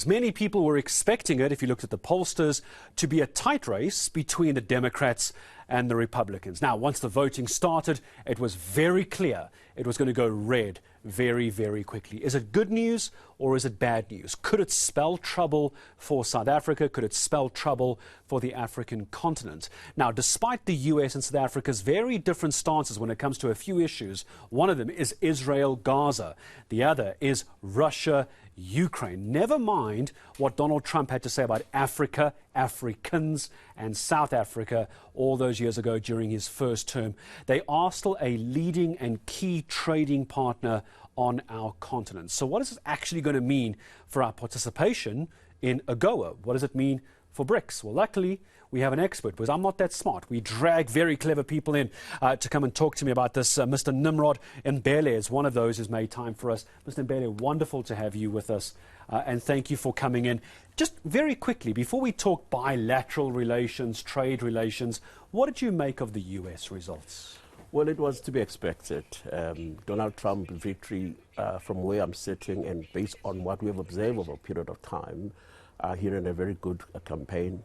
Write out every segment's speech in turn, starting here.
Many people were expecting it, if you looked at the pollsters, to be a tight race between the Democrats and the Republicans. Now, once the voting started, it was very clear it was going to go red very, very quickly. Is it good news or is it bad news? Could it spell trouble for South Africa? Could it spell trouble for the African continent? Now, despite the US and South Africa's very different stances when it comes to a few issues, one of them is Israel-Gaza. The other is Russia-Ukraine. Never mind what Donald Trump had to say about Africa, Africans, and South Africa all those years ago during his first term. They are still a leading and key trading partner on our continent. So what is this actually going to mean for our participation in AGOA? What does it mean for BRICS? Well, luckily, we have an expert, because I'm not that smart. We drag very clever people in to come and talk to me about this. Mr. Nimrod Mbele is one of those who's made time for us. Mr. Mbele, wonderful to have you with us, and thank you for coming in. Just very quickly, before we talk bilateral relations, trade relations, what did you make of the US results? Well, it was to be expected. Donald Trump's victory, from where I'm sitting and based on what we have observed over a period of time, he ran a very good campaign,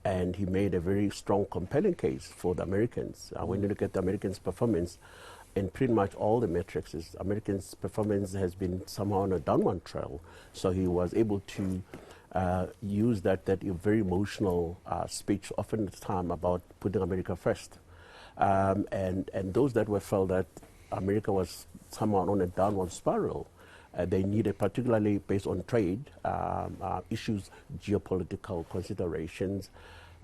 and he made a very strong, compelling case for the Americans. When you look at the Americans' performance, in pretty much all the metrics, Americans' performance has been somehow on a downward trail. So he was able to use that very emotional speech often at the time about putting America first. And those that were felt that America was somehow on a downward spiral, they needed, particularly based on trade issues, geopolitical considerations.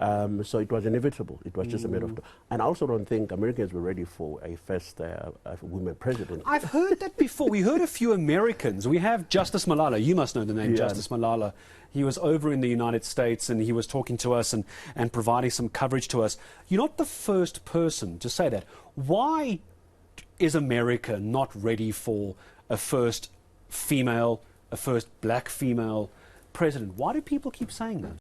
So it was inevitable. It was just a matter of... And I also don't think Americans were ready for a first woman president. I've heard that before. We heard a few Americans. We have Justice Malala. You must know the name, Justice Malala. He was over in the United States and he was talking to us and providing some coverage to us. You're not the first person to say that. Why is America not ready for a first female, a first black female president? Why do people keep saying that?